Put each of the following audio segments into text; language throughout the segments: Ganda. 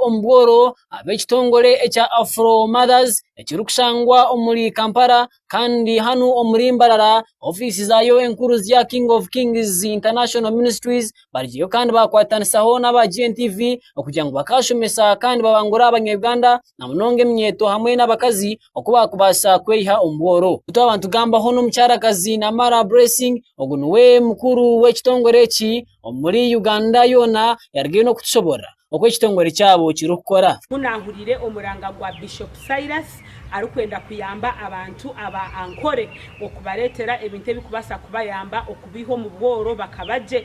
ombworo ab'ekitongole ekya Afro Mothers ekirukushangwa omuli Kampala kandi hanu omuli Mbarara ofisi zayo enkuru zya King of Kings International Ministries bariyo kandi bakwatanisaho n'aba Gntv okugira ngo bakashomesa kandi babangura abanyarwanda na munonga emyeto hamwe n'abakazi okuba kubasa kweha ombworo kuto abantu gambaho n'omukyarakazi na Mara Blessing ogu niwe mukuru w'ekitongole eki omuli Uganda yona yarigeno no kutushobora okwe ekitongole kyabo kirukukora munahurire omuranga gwa Bishop Cyrus arukwenda kuyamba abantu aba ankore okubaretera ebintu ebikubasa kubayamba okubiho mu bworo bakabaje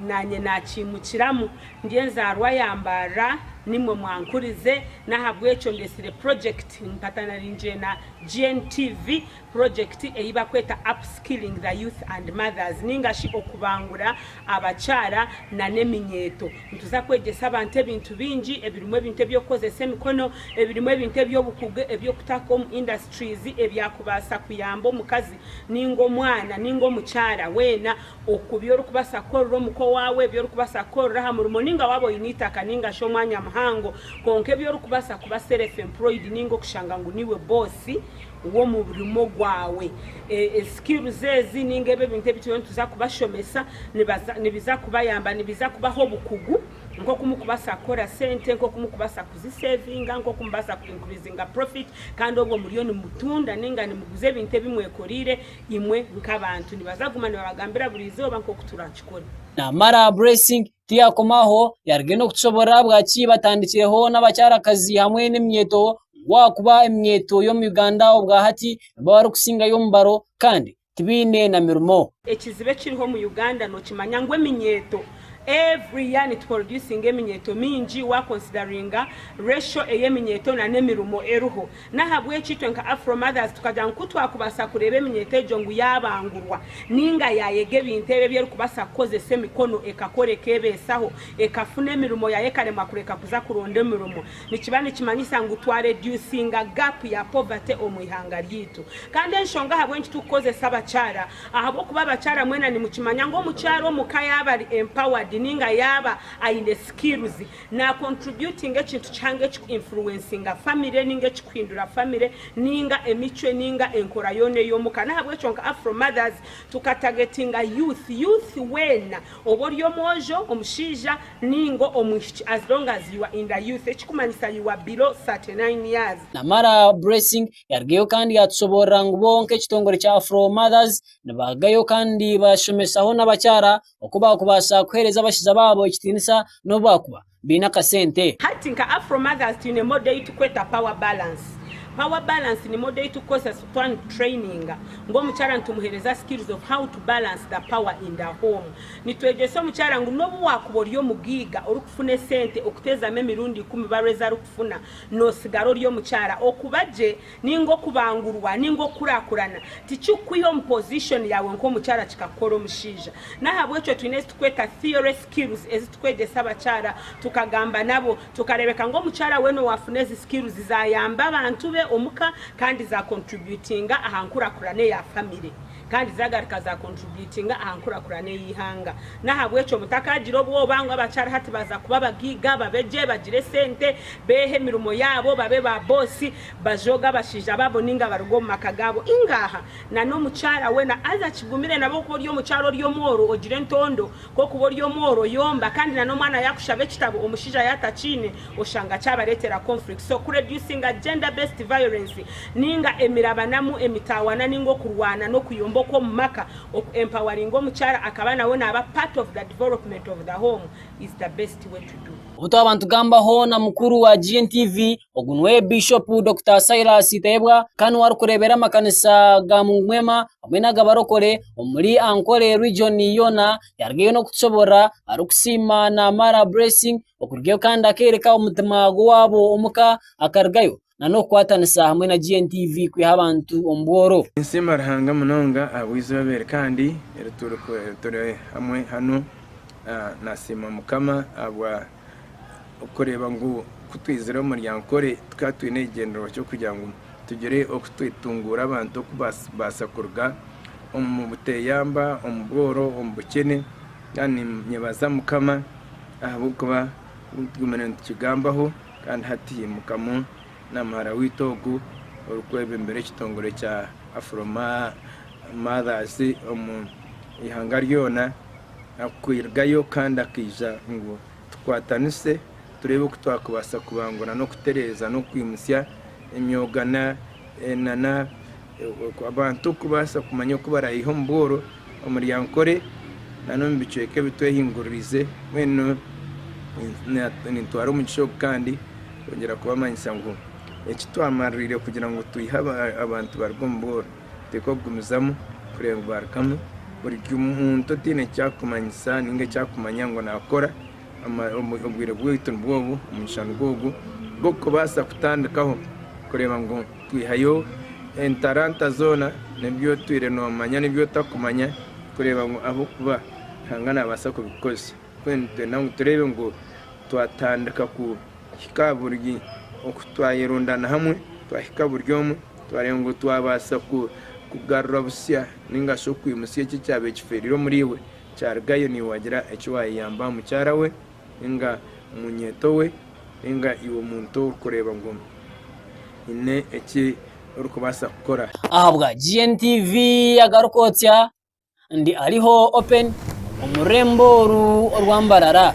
nanye nakimukiramu ndiye nzarwa yambara nimwe mwankurize nahabwe echo ndesire project mpatanarinje na Gntv project eyiba kweta upskilling the youth and mothers ningashi okubangura abachara na neminyeto ntuza kwegesa abantu ebintu bingi ebirimwe ebintu ebyokozesa emikono ebirimwe ebintu ebyobukuge ebyokutaka mu industries ebyakubasa kuyamba omukazi ningo mwana ningo muchara wena okubyo kubasa korro muko wawe byo kubasa korra ha murumo ninga wabo initaka ninga shomwanya hango konke byo kubasa kuba self employed ningo kushanga ngo niwe boss uwo mu burimo gwawe skills ezi ninga ebintu ebityo tuza kubashomesa nibiza kubayamba nibiza kubaho bukugu nko kumukubasa kora sente nko kumukubasa kuzisavinga nko kumbasa kuincreasinga profit kandi obwo miliyoni mutunda ninga nimuguze ebintu ebimwekorire imwe nk'abantu nibazaguma nibagambira buri zoba nko kuturakikora na Mara Blessing tiyakomaho yarigeno kutushobora bwaki batandikireho n'abacyarakazi hamwe n'emyeto wakuba emyeto yo mu Uganda obwa hati bari kusinga yo mbaro kandi tibine na mirumo ekizibe kiriho mu Uganda no kimanya ngwe minyeto every year it producing eminyeto mingi wa consideringa ratio eyeminyeto na nemirumo eruho nahabwe ekitwe nka Afro Mothers tukaja nkutwa kubasa kurebe eminyeto ejo ngu yabangurwa ninga yayege bintebe bye kubasa koze semikono ekakore kebesaho ekafune emirumo yayekare makureka kuza kuronde emirumo nikibane kimanyisa ngu twa reducing gap ya poverty omwihanga lyitu kandi enshonga habwe nkitukoze sabachara ahabo kuba bachara mwena ni mukimanya ngo mucharo mukaya bari empowered ninga yaba aine skills na contributing ekintu change influencing family ninga chikwindura family ninga emichwe ninga enkora yone yomukana habwe chonka Afro Mothers tukatagetinga youth wena oboryo mojo omushija ningo omwishi as long as you are in the youth echikumanyisa you are below 39 years na Mara Blessing yargeyo kandi yatsobora ngubonke ekitongole kya Afro Mothers nabagayo kandi bashomesaho n'abacyara okuba kubasa kwereza abashiza babo ekitinisa no bakuba bina kasente hatinka Afro Mothers tine model tukweta power balance ni model to cause one training ngo muchara ntumuhereza skills of how to balance the power in the home nitwegeso muchara ngo no wakuboriyo mugiga orukufune sente okuteza memirundi 10 bareza rukufuna no sigaro ryo muchara okubaje ningo kubangurwa ningo kurakurana tichukwiyo position yawe nko muchara chikakoro mushija nahabwe cyo twine tukweta theory skills ezitwegesa abachara tukagamba nabo tukarebeka ngo muchara weno wafunezi skills zayamba abantu be omuka kandi za contributing ahankura kurane ya family kandi zagarika za contributing ahankura kurane yihanga nahabwe cyo mutakagiro bwo banga abachara hati baza kuba bagiga babeje bagire sente behe mirumo yabo babe ba boss bajoga bashija babo ninga barugo makagabo ingaha na no muchara wena aza kigumire nabo ko ryo mucharo ryo moro ogire ntondo ko kubo ryo moro yomba kandi na no mwana yakushabe kitabo omushija yatachine oshanga cyabaretera conflict so reducing gender based violence ninga emirabanamu emitawana ningo kurwana no kuyomba ko mumaka empowering omuchara akabana wona aba part of the development of the home is the best way to do Uto abantu gambaho na mukuru wa Gntv ogunwe Bishop Dr. Cyrus Tebwa kanu warukurebera makanisa ga Mungwema hamwe n'agabarokore omuri Ankole region yona yargeyo no kutushobora arukusima na Mara Blessing okurgeyo kandi akereka umutima wabo omuka akargayo nano kwatanisa hamwe na Gntv kwi abantu omboro insima rahanga munonga abizo babere kandi turi hamwe hano nasima mukama abwa ukoreba ngo kutwizera umuryango kore twatwine igendero cyo kugira ngo tugere okutwitungura abantu kubasa kurga omubuteyamba omboro ombukene kandi nyebaza mukama abukuba tugumene tukigambaho kandi hatihimukamo n'amahara w'itogo urukwebe mbere kitongore cya Afroma Mothers ihanga ryona akwirgayo kandi akija ngo twatanise turebe ko twakubasa kubangona no kutereza no kwimusya imyoga na abantu kubasa kumanya ko barayiho mboro umuryankore nano mbiceke bitwehinguririze mweno ni twaro mugisho kandi kongera kubamanyisa ngo ekitwamarire kugira ngo tuyihaba abantu bargomboro tekobgumizamo kureba barkamo buri umuntu tine cyakumanyisa ninge cyakumanya ngo nakora ubwire bw'itun bwobu umishano bwobu boko basa kutandikaho kureba ngo twihayo entaranta zona nebyo twire no manya nebyo takumanya kureba ngo abo kuba hangana basa kubikoze kwente nangu turebe ngo twatandika ku hikaburgi okutwayirundana hamwe twahikaburyomu tware ngo twabasa kugarura busya ninga sho kwimusiye cyabe kiferiro muriwe cyargayo ni wagira ecyo wayamba mu cyarawe ninga munyeto we ninga iwo muntu kureba ngo ine eki uruko basa gukora ahabwa Gntv Agarikwotsya ndi ariho open umurembo rwambarara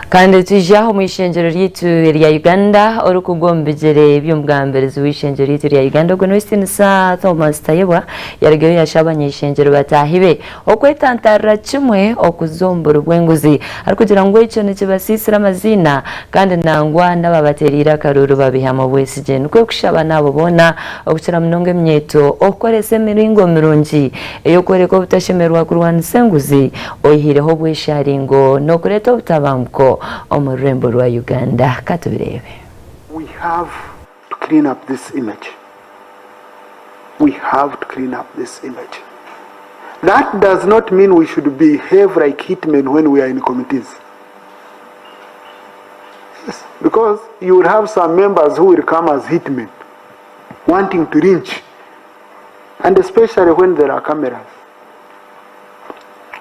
kandi tujaho mu ishengero ryitu rya Uganda orukugombegere by'umwambere w'ishengero ryitu rya Uganda ubwo Western Sa Thomas Tayebwa yargeyo yashabanye ishengero batahibe okwetantara kimwe okuzombora bwenguzi ari kugira ngo icyo nikibasisira amazina kandi nangwa n'ababaterira karuru babihamo bwesije nko kushaba nabo bona okucira munonge myeto okorese miringo mirungi eyo koreko butashemerwa kurwansenguzi oyihireho bwesharingo no kureta utabamko omurembo rwa Uganda katubirebe. We have to clean up this image. We have to clean up this image. That does not mean we should behave like hitmen when we are in committees. Yes, because you will have some members who will come as hitmen, wanting to lynch, and especially when there are cameras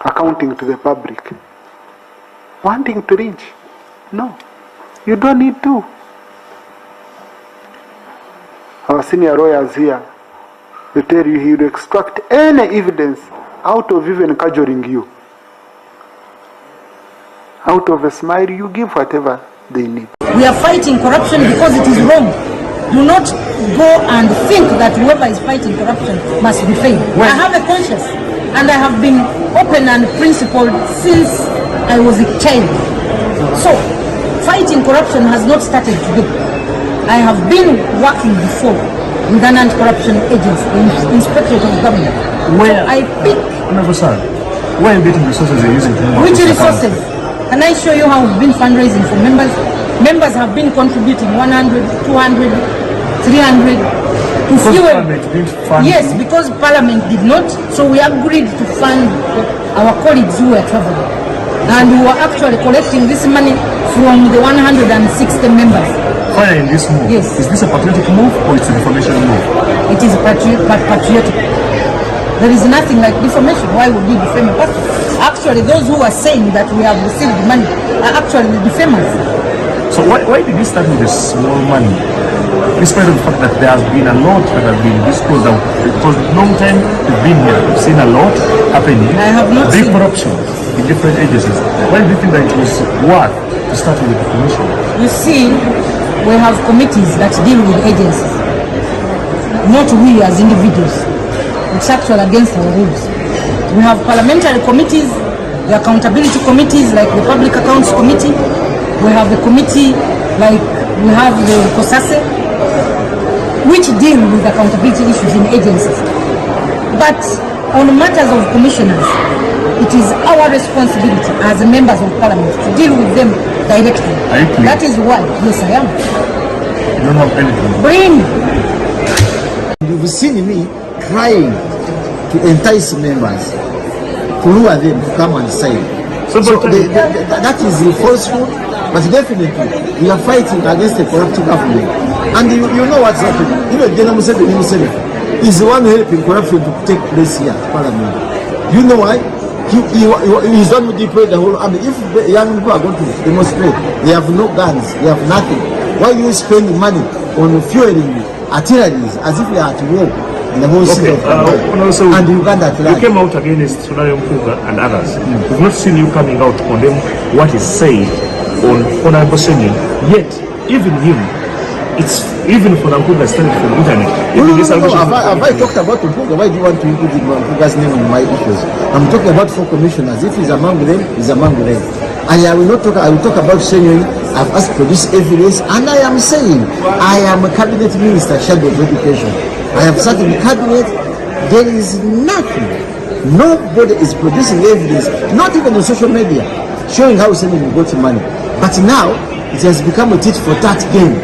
accounting to the public. Wanting to reach. No, you don't need to. Our senior lawyers here, they tell you he will extract any evidence out of even cajoling you. Out of a smile, you give whatever they need. We are fighting corruption because it is wrong. Do not go and think that whoever is fighting corruption must be paid. I have a conscience and I have been open and principled since I was a child. So, fighting corruption has not started today. I have been working before with an anti-corruption agency, Inspectorate of Government. Where? So I pick... Where are you getting resources you're using to move? Which resources? Can I show you how we've been fundraising for members? Members have been contributing 100, 200, 300 to fuel. Yes, because Parliament did not, so we agreed to fund our colleagues who were traveling. And we were actually collecting this money from the 160 members. Why in this move? Yes. Is this a patriotic move or it's a defamation move? It is patriotic. There is nothing like defamation. Why would we defame a pastor? Actually, those who are saying that we have received money are actually the defamers. So why did you start with this small money? Despite the fact that there has been a lot that has been disclosed out, because long time we've been here, we've seen a lot happening. I have not big seen corruption in different agencies. Why do you think that it was worth to start with the commission? You see, we have committees that deal with agencies, not we as individuals. It's actually against our rules. We have parliamentary committees, the accountability committees like the Public Accounts Committee. We have the committee like we have the COSASE, which deal with accountability issues in agencies. But on matters of commissioners, it is our responsibility as members of Parliament to deal with them directly. That is why, yes, I am. You don't have anything. Bring. You've seen me trying to entice members, to lure them to come and sign. So that is forceful, but definitely we are fighting against a corrupt government. And you know what's happening. Even General Museveni is the one helping corruption to take place here, Parliament. You know why? He's going to deploy the whole army. If the young people are going to demonstrate, they have no guns, they have nothing. Why do you spend money on fueling artilleries as if they are at war in the whole city of Kampala and Uganda at large? You came out against Sonario Mpuga and others. We've not seen you coming out to condemn what is said on Honorable Senyo. Yet, even him, it's even for Mpuga started from the internet. Have I talked about Mpuga? Why do you want to include Mpuga's name in my issues? I'm talking about 4 commissioners. If he's among them, he's among them. And I will talk about Senyo. I've asked for this evidence, and I am saying I am a cabinet minister, shadow of education. I have sat in the cabinet. There is nothing. Nobody is producing evidence, not even on social media, showing how Senyo got money. But now it has become a tit for tat game,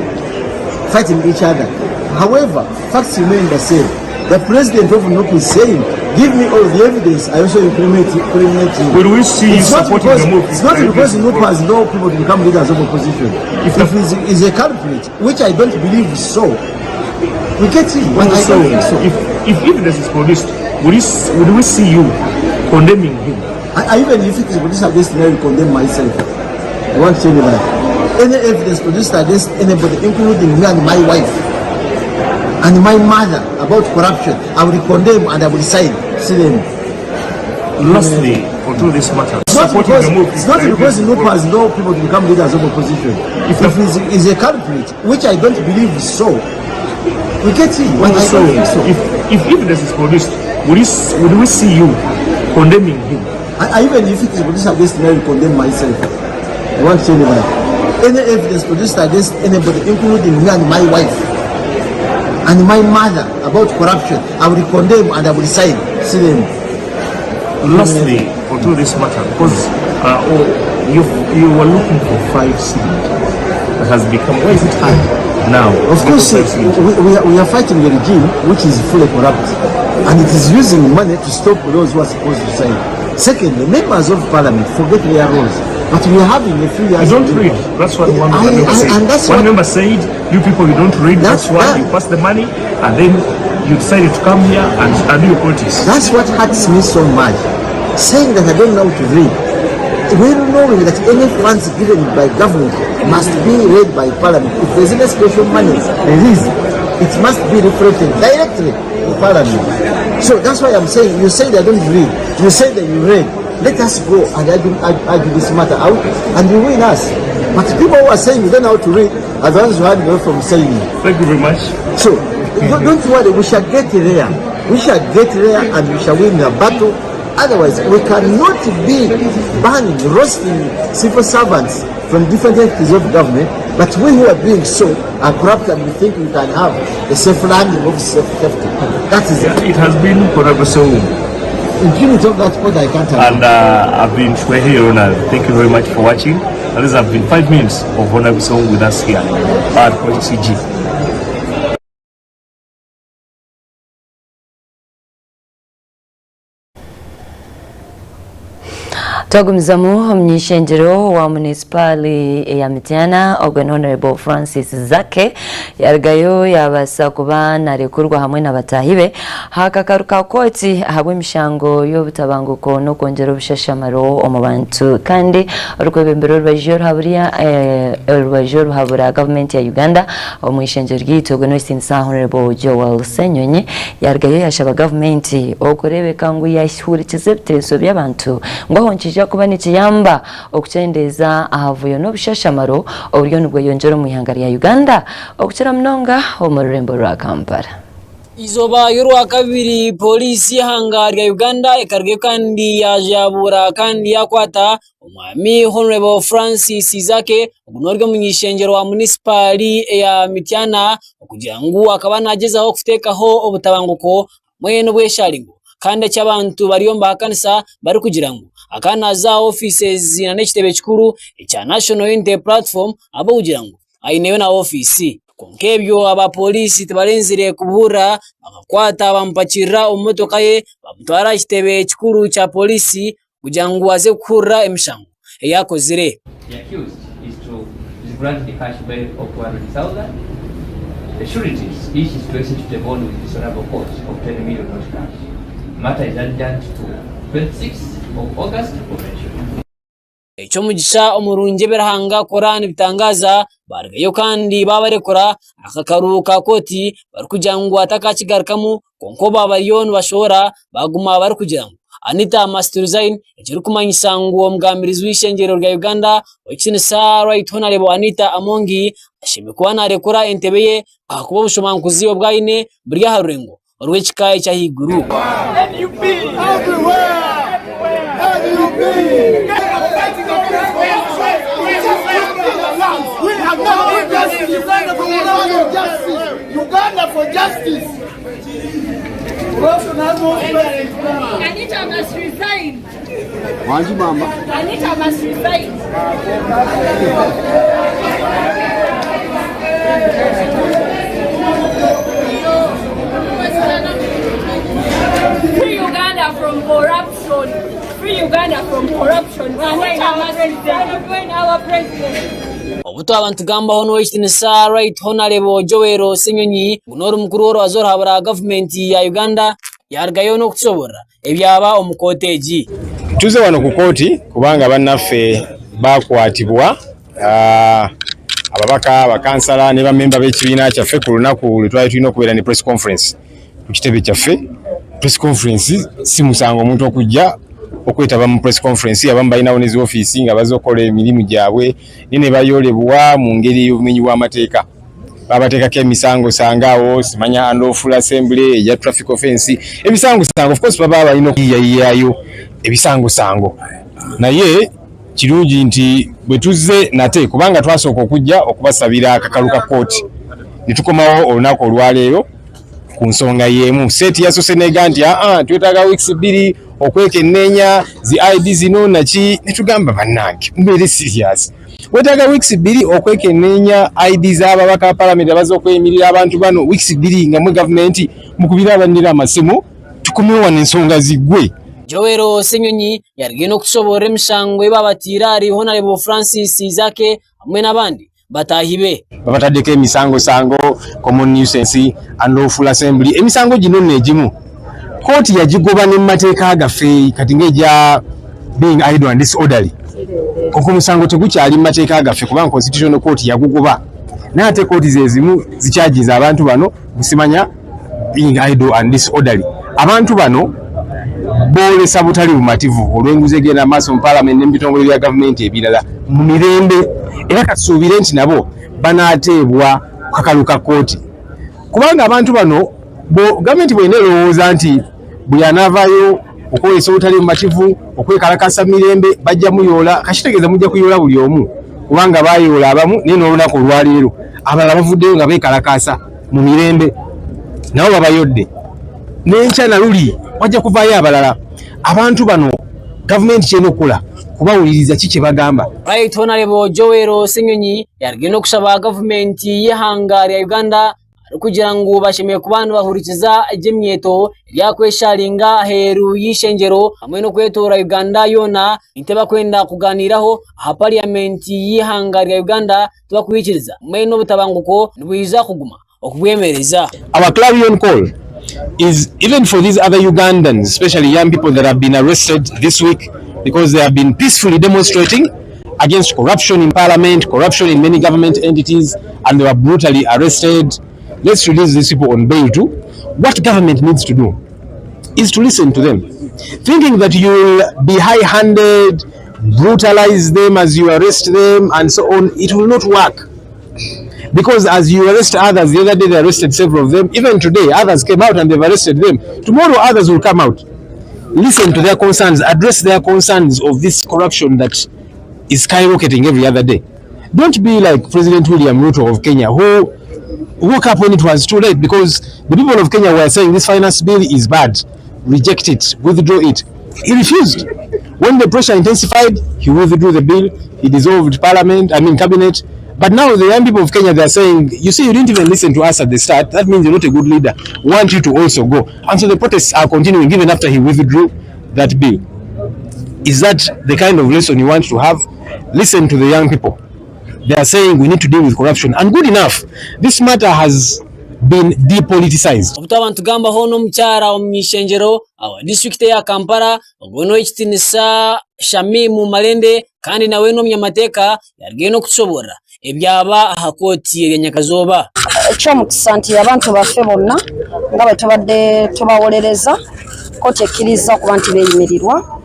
fighting each other. However, facts remain the same. The president of NUP is saying, give me all the evidence, I also implement it. Will we see you supporting the move? It's not because NUP has no people to become leaders of opposition. If he's a culprit, which I don't believe is so, we get him. But I don't think so. If evidence is produced, would we see you condemning him? Even if it is produced against me, I will condemn myself. I want to tell you that. Any evidence produced against anybody, including me and my wife, and my mother about corruption, I will condemn and I will sign. See them. Lastly, onto this matter, it's not because NUP has no people to become leaders of opposition. If he's a culprit, which I don't believe is so, we get him. But I don't think so. If evidence is produced, would we see you condemning him? Even if it is produced against me, I will condemn myself. I want to tell you that. Any evidence produced against anybody, including me and my wife, and my mother about corruption, I will condemn and I will sign. See them. Lastly, onto this matter, because you were looking for 5 seats that has become, why is it hard now? Of course, we are fighting a regime which is fully corrupt, and it is using money to stop those who are supposed to sign. Second, the members of parliament forget their roles. But we are having a few years. You don't read. That's what one member said. One member said, you people, you don't read. That's why you pass the money, and then you decided to come here and do your politics. That's what hurts me so much. Saying that I don't know how to read. Well knowing that any funds given by government must be read by parliament. If there's any special money, it must be reflected directly in parliament. So that's why I'm saying, you say that I don't read. You say that you read. Let us go and argue this matter out, and you win us. But people who are saying you don't know how to read are the ones who had from saying. Thank you very much. So, don't worry, we shall get there. We shall get there and we shall win the battle. Otherwise, we cannot be banning, roasting civil servants from different entities of government, but we who are doing so are corrupt and we think we can have a safe landing of safety. That is it. It has been Agarikwotsya. Infinity of that point I can't have. And I've been Shwehe Ronald. Thank you very much for watching. And this has been 5 minutes of Agarikwotsya with us here at CG. Twagumizamu omnyishenjero wa municipali ya Mityana ogwen Honorable Francis Zake yargayo yabasa kuba narekurwa hamwe n'abatahibe hakakaruka koti habwe mishango y'obutabanguko no kongera obushashamaro omu bantu kandi orwebembero rwajoro haburiya rwajoro habura government ya Uganda omwishenjero gito ogwen Western Honorable Joel Senyonyi yargayo yashaba government okurebeka ngo yahurikize biteso by'abantu ngo honchije kuba nikiyamba okuchendeza ahavuyo n'obushashamaro oburyo nubwo yonjero mu ihangari ya Uganda okukira mnonga omurembo rwa Kampala. Izoba y'urwa kabiri polisi y'ihangari ya Uganda ekarge kandi yajabura kandi yakwata umwami Honorable Francis Zake ugunorwe mu nyishengero wa municipali ya Mityana kugira ngo akaba nagezaho kutekaho obutabanguko mwene bwesharingo kandi cy'abantu bariyomba hakanisa bari kugira ngo akana za offices na n'ekitebe kikuru ekya National Unity Platform abo kugira ngo ainewe na office konkebyo abapolisi tibarenzire kubura bakakwata bampakira omotoka ye bamutwara ekitebe kikuru kya polisi kugira ngo aze kukura emishango eyakozire. The accused is to grant the cash bail of 200,000. The sureties each is to execute a bond with dishonorable court of 10 million cash. Matter is adjourned to 26 of August Convention. Echo mugisha omurungi berahanga Korani bitangaza bargayo kandi babarekora akakaruka koti barikujangwa atakakigarukamu konko babayonu bashora baguma barikujangwa Anita Masteruzain ekiri kumanyisa ngo omugambirizi w'ishengero rya Uganda okinisa Right Honorable Anita Amongi ashimye kuba narekora entebe ye akuba bushomankuzi obwaine buri harurengo orwekikaye cya higuru Uganda for justice. Anita must resign. Wanji mama. Anita must resign. Free Uganda from corruption. Free Uganda from corruption. Anita must resign. Our president. Obuto abantu gamba hono ikinisa Right Honorable Joel Senyonyi gunoro mukuru woro azora habara government ya Uganda yargayo no kusobora ebyaba omukoteji tuze wano ku koti kubanga bannaffe bakwatibwa ababaka bakansala ne bamemba b'ekibiina kyaffe ku lunaku lwe twali tulina okubeera ne press conference ku kitebe kyaffe. Press conference si musango omuntu okujja okwetaba mu press conference abamu balinawo ne zi office nga bazokola emirimu gyabwe ne bayolebwa mu ngeri y'obumenyi bw'amateeka babateekako emisango sangaawo simanya unlawful assembly eya traffic offense ebisango sango of course baba balina okuyiyayo ebisango sango naye kirungi nti bwe tuzze nate kubanga twasooka okujja okubasabira akakalu ka kooti ne tukomawo olunaku olwaleero ku nsonga y'emu seeti yasose nega nti twetaaga weeks 2 okwekenneenya zi ID zino naki ne tugamba bannange mbeere serious wetaaga weeks 2 okwekenneenya ID z'ababaka ba parliament abaza okweyimirira abantu bano weeks 2 nga mu government mukubira abandira amasimu tukomewo wano ensonga ziggwe. Joel Senyonyi yarigeno kusobora emishango ebabatira ari Honorable Francis Zake hamwe n'abandi batahibe babataddeko emisango sango common nuisance unlawful assembly emisango gino negimu kooti yagigoba ne mateeka gaffe kati ngeja being idle and disorderly koko musango tegukyali mu mateeka gaffe kubanga constitutional court yagugoba nate kooti zezimu zikyajiza abantu bano musimanya being idle and disorderly abantu bano bolesa butali bumativu olw'enguzi genda maaso mu parliament n'ebitongole bya government ebirala mu mirembe era kasuubire nti nabo banaateebwa kakalu ka kooti kubanga abantu bano gavumenti bw'ena erowooza nti buli anaavaayo okwolesa obutali bumativu okwekalakasa mirembe bajja muyoola kakitegeeza mujja kuyoola buli omu kubanga baayoola abamu naye n'olunaku olwaleero abalala bavuddeyo nga beekalakasa mu mirembe nabo babayodde n'enkya na luli wajja kuvaayo abalala abantu bano gavumenti kyena okukola kubawuliriza ki kye bagamba. Right Honorable Joel Senyonyi yarigeno okusaba gavumenti y'eihanga lya Uganda kugira ngu bashemeye ku bantu bahurikiza egyemyeto lyakweshalinga heru y'ishenjero hamwe no kwetora Uganda yona inteba kwenda kuganiraho aha parliament y'ihanga lya Uganda tubakubikiriza mwe no butabanguko nibwiza kuguma okubwemereza. Our clarion call is even for these other Ugandans, especially young people that have been arrested this week because they have been peacefully demonstrating against corruption in parliament, corruption in many government entities, and they were brutally arrested. Let's release these people on bail too. What government needs to do is to listen to them. Thinking that you'll be high-handed, brutalize them as you arrest them and so on, it will not work. Because as you arrest others, the other day they arrested several of them, even today others came out and they've arrested them. Tomorrow others will come out. Listen to their concerns, address their concerns of this corruption that is skyrocketing every other day. Don't be like President William Ruto of Kenya, who woke up when it was too late, because the people of Kenya were saying this finance bill is bad, reject it, withdraw it. He refused. When the pressure intensified, he withdrew the bill, he dissolved cabinet. But now the young people of Kenya, they are saying, you see, you didn't even listen to us at the start. That means you're not a good leader. We want you to also go. And so the protests are continuing even after he withdrew that bill. Is that the kind of lesson you want to have? Listen to the young people. They are saying we need to deal with corruption. And good enough. This matter has been depoliticized. Abantu gamba hono mchara omishenjero awa district ya Kampala ogono ekitinisa Shamimu Malende kandi nawe no mnyamateka yarigeno kusobora ebyaba hakoti ya Nyakazoba. Ekyo mukisanti abantu baffe bonna nga bwe tubadde tubawolereza koti ekkiriza ku bantu beeyimirirwa.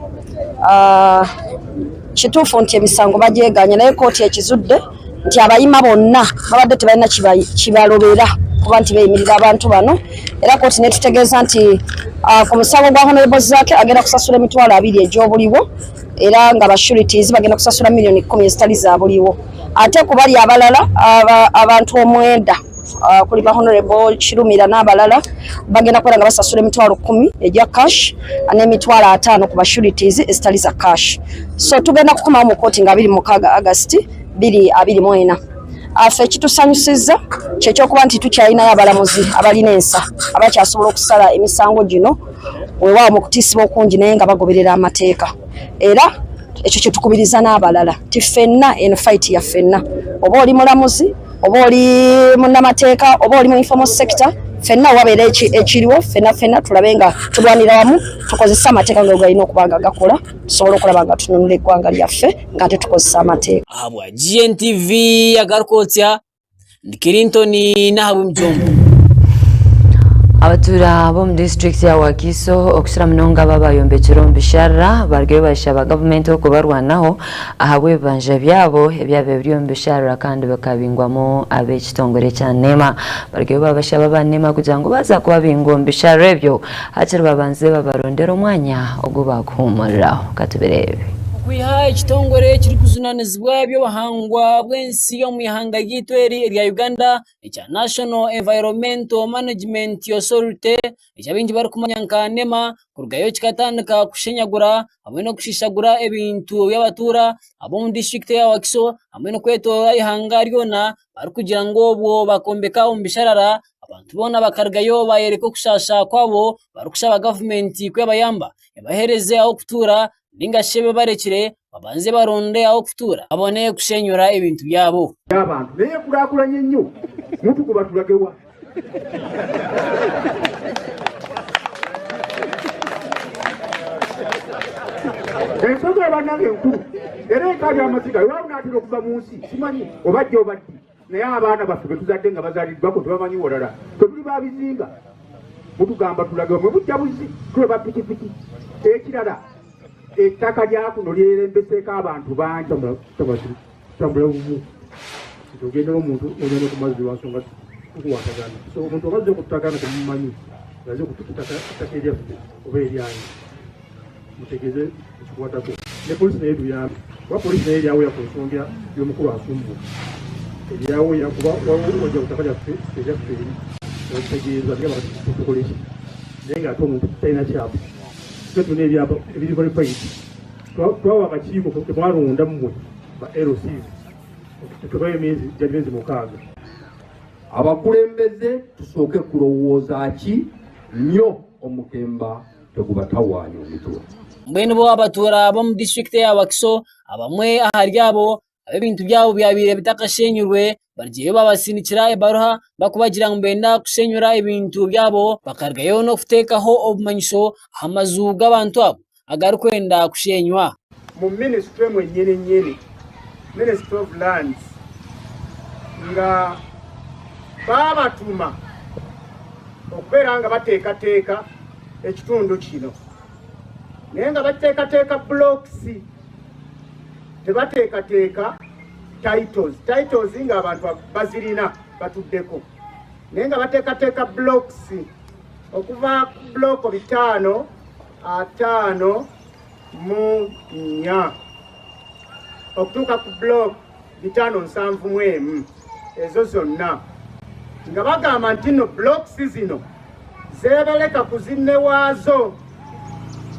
Kituufu nti emisango bagyeganya naye koti ekizudde nti abayima bonna babadde tebalina kibalobera kuba nti beeyimirira abantu bano, era koti netutegeeza nti ku musango gwa Honorable Zaake agenda kusasula emitwalo 2 egy'obuliwo era nga bashurities bagenda kusasula million 10 ezitali za buliwo. Ate ku bali abalala abantu 9 kuli ba Honorable Kirumira n'abalala bagenda kwera nga basasula emitwalo 10 egya cash n'emitwalo 5 ku bashurities ezitali za cash. So tugenda kukomawo mu koti nga 26 August 2024. Afe ekitusanyusizza kyekyokuba nti tukyalinayo abalamuzi abalina ensa abakyasobola okusala emisango gino weewaawo mu kutiisibwa okungi naye nga bagoberera amateeka. Era ekyo kyetukubiriza n'abalala ti ffenna eno fight ya ffenna, oba oli mulamuzi oba oli munnamateeka oba oli mu informal sector, ffenna wabeera ekiriwo ffenna tulabe nga tulwanira wamu tukozesa amateeka nga galina okuba nga gakola tusobole okulaba nga tununula eggwanga lyaffe nga ate tukozesa amateeka. Abwa Gntv Agarikwotsya ndi Clinton nahabwe mjombo. Abatura bo mu district ya Wakiso okusira munonga babayombekera omushara bargeyo bashaba government okubarwanaho ahabwe banja byabo ebyabe biri omushara kandi bakabingwamo ab'ekitongore kya NEMA. Bargeyo babashaba ba NEMA kugira ngo baza kubabinga omushara ebyo hakiri babanze babarondera omwanya ogubakuhumuriraho. Katubirebe Kwiha ekitongore kiri kuzunanizibwa eby'obuhangwa bw'ensi omu ihanga ry'eitu erya Uganda ekya National Environmental Management Authority ekyabingi bari kumanya nka NEMA kurugayo kikatandika kushenyagura hamwe no kushishagura ebintu by'abatura ab'omu district ya Wakiso hamwe no kwetora ihanga ryona bari kugira ngo obwo bakombeka omu bisharara abantu bona bakarugayo bayereka okushasha kwabo bari kushaba government kwebayamba ebahereze aho kutura Linga shebe barekire babanze baronde aho kutura abone kushenyura ebintu byabo abantu naye kulakulanye nnyo muntu kubatulagewa ensoga abanange enkulu era ekali amasiga wawunaatira okuva mu nsi simanyi obajja obaddi naye abaana baffe betuzadde nga bazaliddwako tebamanyi wolala tebuli babizinga mutugamba tulagewa mwe bujja buzi tuleba pikipiki ekirala ettaka lyakuno lyerembeseeko abantu bangi tambula bumu tugendawo omuntu onyone ku mazzi lwansonga tukuwatagana so omuntu obazze okutagana temumanyi aze kuttaka eryaffe oba eryanyi mutegeeze ekikwatako ne polisi naye tuyambe kuba polisi naye eryawoya ku nsonga y'omukulu asumbuwa eryawoya kuba wajja ku ttaka lyaffe eryaffe eri okutegeeza tukoleki naye ng'ate omuntu talina kyapa tuna ebyapa ebiri verified twawa akakiiko temwalonda mmwe ba LCs tubayo emyezi gyali myezi 6. abakulembeze tusooke kulowooza ki nnyo omukemba tegubatawaanya omitwe mbwenu bo abatura bo mu district ya Wakiso abamwe ahari abo ebintu byabo byabire bitakashenyurwe bargiye babasinikira ebaruha bakubagira ngo mbenda kushenyura ibintu byabo bakargayo no kutekaho obumanyisho amazu g'abantu abo agari kwenda kushenywa mu ministry mwe nyene Ministry of Lands nga babatuma okubeera nga bateekateeka ekitundu kino naye nga bateekateeka blocks tebateekateeka titles nga abantu bazirina batuddeko naye nga bateekateeka blocks okuva block 5 mu 4 okutuuka ku block 5 ezo zonna nga bagamba nti no blocks zino zeebeleka ku zinne waazo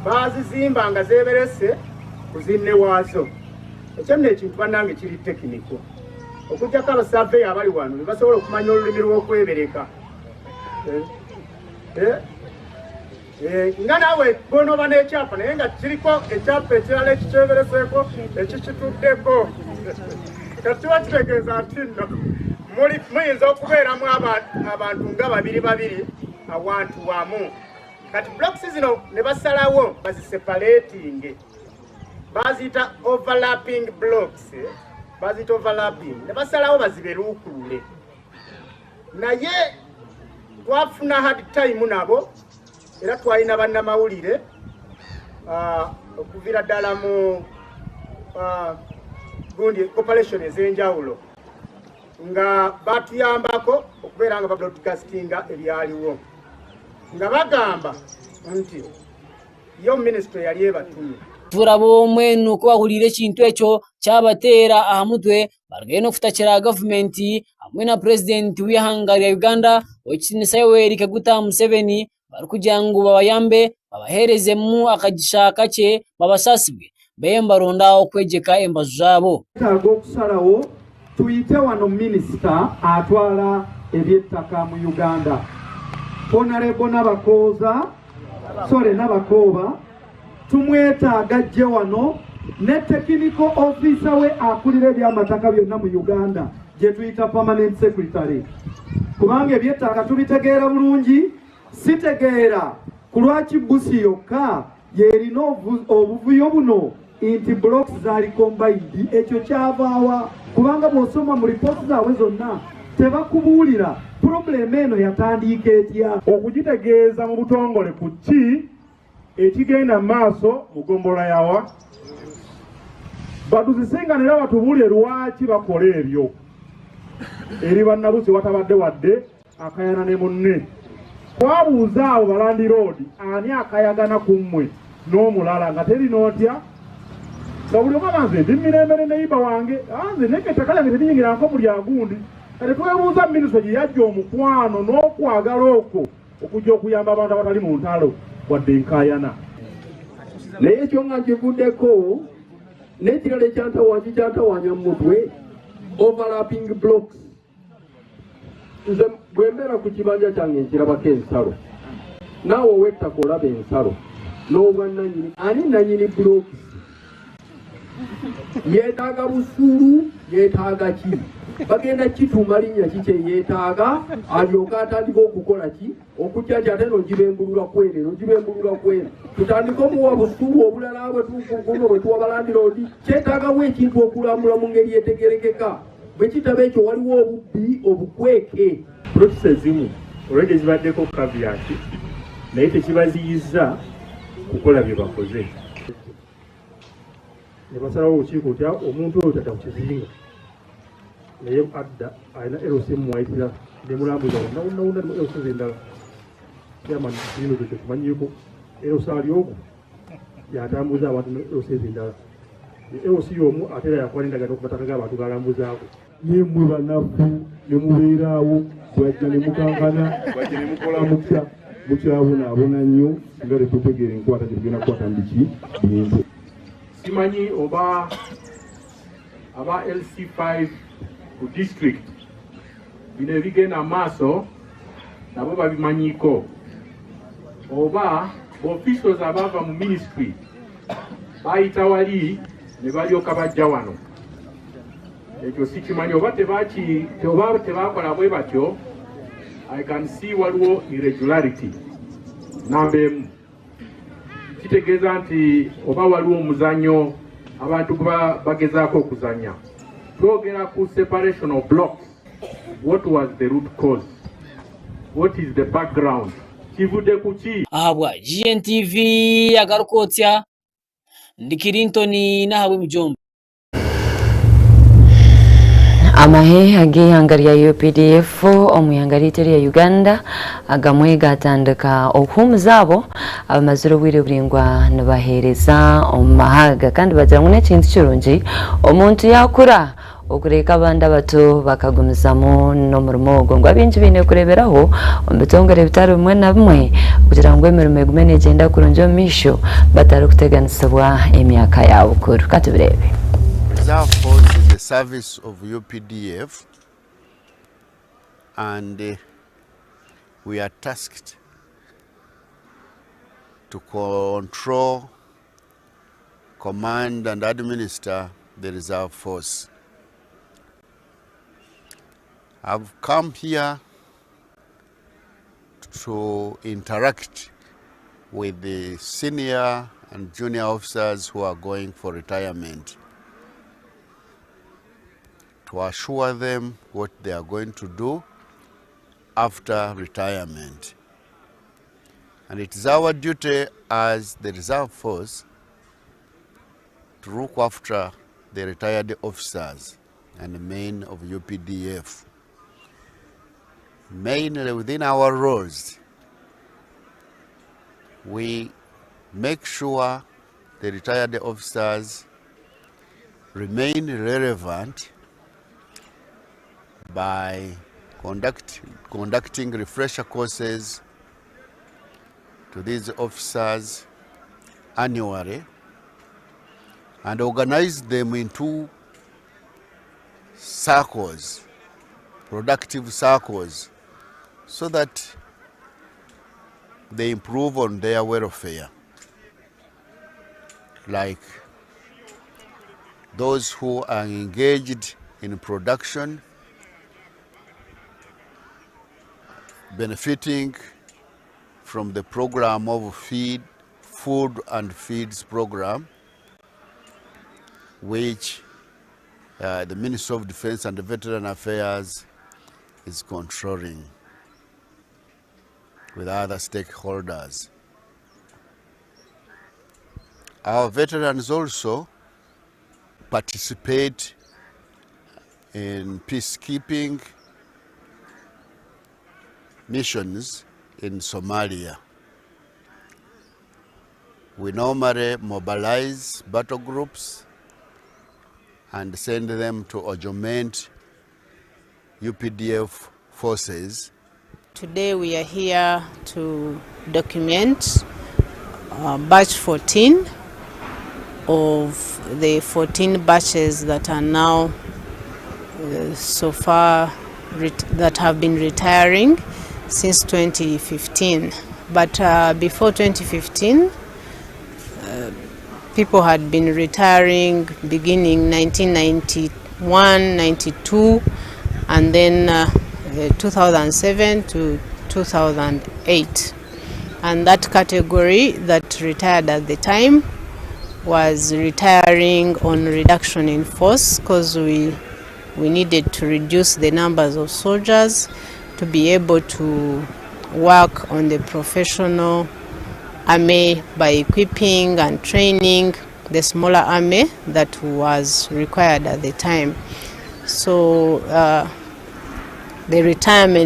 bazizimba nga zeeberese ku zinne waazo ekyo nno ekintu bannange kiri tekiniko okugyako abasaveeyo abali wano basobola okumanya olulimi lw'okwebereka nga naawe bonoba n'ekyapa naye nga kiriko ekyapa ekirala ekikyebereseeko ekikituddeko kati kiba kitegeeza nti nno muyinza okubeeramu abantu nga babiri awantu wamu kati blocks zino ne basalawo baziseparating bazita overlapping blocks ne basalawo baziberuukulule naye twafuna hard time nabo era twalina bannamawulire okuvira ddala mu gundi corporation ez'enjawulo nga batuyambako okubeera nga babroadcastinga ebyaliwo nga bagamba nti yo ministry yali ebatumye turabo omwenu okubahulira ekintu ekyo kyabateera aha mutwe baragaine okutakira gavumenti hamwe na pulezidenti w'ihanga lya Uganda Oweekitiibwa Yoweri Kaguta Museveni bari kugira ngu babayambe babaherezemu akagisha kakye babasasibwe bembaronda okwejeka embazo zaabo taaga okusalawo tuyite wano minisita atwala ebyettaka mu Uganda Honorable Nabakooba tumwetaaga ajje wano ne technical officer we akulira ebyamataka byonna mu Uganda gye tuyita permanent secretary kubanga ebyettaka tubitegeera bulungi sitegeera ku lwaki busi yokka yerina obuvuyo buno inti blocks zaali combined ekyo kyavaawa kubanga bw'osoma mu ripooti zaabwe zonna tebakubuulira problem eno yatandiika etya okugitegeeza mu butongole ku ki ekigenda maaso mu ggombolola yawa batuzisinganira batubuulire lwaki bakola ebyo eri bannabusi watabadde wadde akayana ne munne twabuuza abo balandi road ani akayagana ku mmwe n'omulala nga teri n'otya nga buli omu amanze ndi mirembe ne neyiba wange anze naye ettaka lyange terinyingiranko buli agundi kati twebuuza minisitule gye yajja omukwano n'okwagala okwo okujja okuyamba abantu abatali mu ntalo wadde nkayana naye ekyo nga nkivuddeko n'ekirala ekyantawanya mu mutwe overlapping blocks nze bwe mbeera ku kibanja kyange nkirabako ensalo naawe owettaka olaba ensalo n'obwannanyini ani nanyini blocks yeetaaga busuulu yeetaaga ki bagenda kituuma linnya ki kyeyeetaaga alyoka atandika okukola ki okujja nti ate nogibembulula kwene tutandika omuwa busuulu obulala bwetukuguno bwe tuwa balandiroodi kyetaagawo ekintu okulambula mu ngeri yetegerekeka bwe kitaba ekyo waliwo obubbi obukweke protisi ezimu olwegye zibaddeko kavyaki naye tekibaziyiza kukola bye bakoze ne basalawo olukiiko tya omuntu oyo tata ku kizinga naye adda alina LC mumwayitira nemulambuza wonnawonna LC endala yamani kino ekyo kimanyiko LC ali ogwo yatambuza abantu LC endala LC y'omu ate era yakuba n'endagano okumataka g'abantu galambuzaako yemwe banafu nemubeeraawo bwajja nemukankana nemukola mutya mukyabonaabona nnyo nga tetutegeera enkwata gyetugenda kukwata mu biki bintu simanyi oba aba LC5 ku district bino ebigenda maaso nabo babimanyiko oba officials abava mu ministry bayita wali ne balyoka bajja wano ekyo sikimanyi oba tebakola bwe batyo I can see waliwo irregularity namba emu kitegeeza nti oba waliwo omuzanyo abantu bagezaako okuzanya twogera ku separation of blocks. What was the root cause? What is the background? Kivude kuki ahabwa Gntv Agarikwotsya ndi Kirintoni nahabwe mujomba amahe ag'ihanga lya UPDF omwihanga lya Uganda agamwe gatandika okuhumuza abo abamazire obwire buringwa nibahereza omu mahaga kandi bagira ngu n'ekintu kirungi omuntu yakura okureka abandi abato bakagumizamu n'omurimo ogwo ngo abingi baine kureberaho omu bitongore bitari bimwe na bimwe kugira ngu emirimo egume negenda kurungi omu maisho batari kuteganisibwa emyaka yaabo bukuru katubirebe. Reserve Force is a service of UPDF, and we are tasked to control, command and administer the Reserve Force. I've come here to interact with the senior and junior officers who are going for retirement, to assure them what they are going to do after retirement. And it is our duty as the reserve force to look after the retired officers and the men of UPDF. Mainly within our roles, we make sure the retired officers remain relevant by conducting refresher courses to these officers annually and organize them into circles, productive circles, so that they improve on their welfare. Like those who are engaged in production, benefiting from the program of food and feeds program, which the Ministry of Defense and Veteran Affairs is controlling with other stakeholders. Our veterans also participate in peacekeeping missions in Somalia. We normally mobilize battle groups and send them to augment UPDF forces. Today we are here to document batch 14 of the 14 batches that are now so far that have been retiring since 2015. But before 2015, people had been retiring beginning 1991, 92, and then 2007 to 2008. And that category that retired at the time was retiring on reduction in force, because we needed to reduce the numbers of soldiers to be able to work on the professional army by equipping and training the smaller army that was required at the time. So the retirement